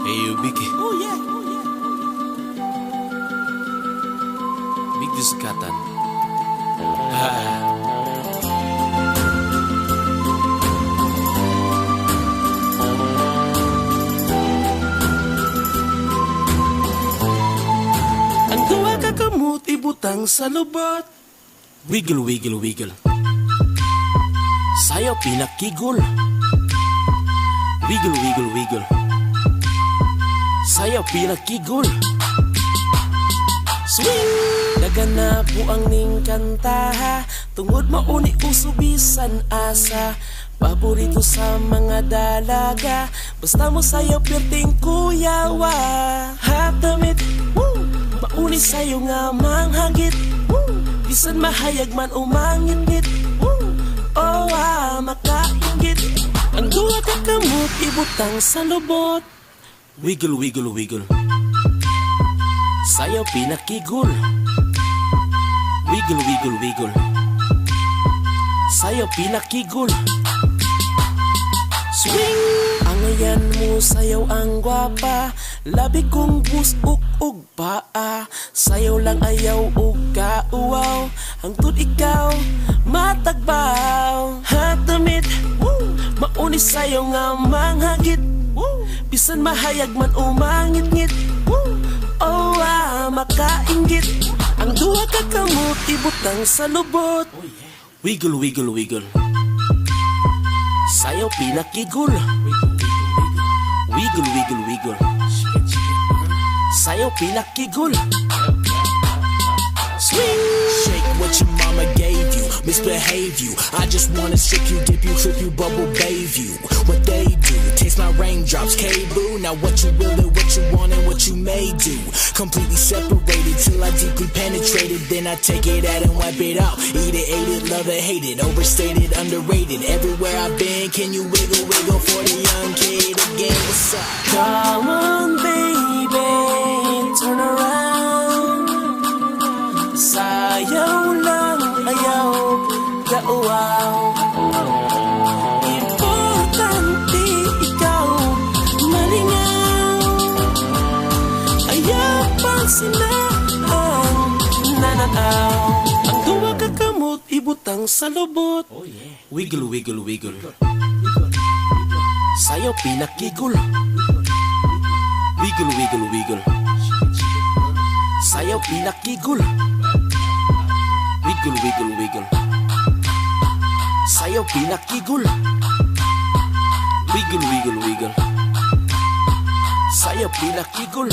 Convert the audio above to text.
Hey, Big. Oh yeah. Big diskatan. Ah. Ang duwa ka kamot ibutang sa lubot. Wiggle, wiggle, wiggle. Sayaw pinakigol. Wiggle, wiggle, wiggle. Sayaw pinakigol. Swing! Dagan na po ang ning kanta, tungod mauni usubisan asa. Paborito sa mga dalaga, basta mo sayaw pirting kuyawa. Hatamit, woo! Mauni sayo nga manghagit, woo! Bisan mahayag man umangit-ngit, woo! Oh makaingit. Ang duwa ka kamot ibutang sa lubot. Wiggle, wiggle, wiggle. Sayaw pinakigol. Wiggle, wiggle, wiggle. Sayaw pinakigol. Swing! Ang ayan mo sayaw ang gwapa, labi kong busuk ug paa. Sayaw lang ayaw ug kauaw, hangtod ikaw matagbaw. Hatamit, woo! Mauni sayaw nga manghagit, woo! Bisan mahayag man umangit-ngit, woo! Oh makaingit. Ang duwa ka kamot ibutang sa lubot. Wiggle, wiggle, wiggle. Sayaw pinakigol. Wiggle, wiggle, wiggle. Sayaw pinakigol. Swing! Shake what your mama gave you, misbehave you. I just wanna strip you, dip you, trip you, bubble bathe you. What they do, taste my raindrops, K-boo. Now what you will and what you want and what you may do. Completely separated till I deeply penetrated. Then I take it out and wipe it out. Eat it, ate it, love it, hate it. Overstated, underrated. Everywhere I've been, can you wiggle, wiggle for the young kid again? What's up? Come on baby, turn around. Sayaw lang, ayaw, kauaw. Importante ikaw, malingaw. Ayaw pang sinaan, nananaw. Ang duwa ka kamot ibutang sa lubot. Wiggle, wiggle, wiggle. Sayaw pinakigol. Wiggle, wiggle, wiggle. Sayaw pinakigol. Wiggle, wiggle, wiggle. Sayaw pinakigol. Wiggle, wiggle, wiggle. Sayaw pinakigol.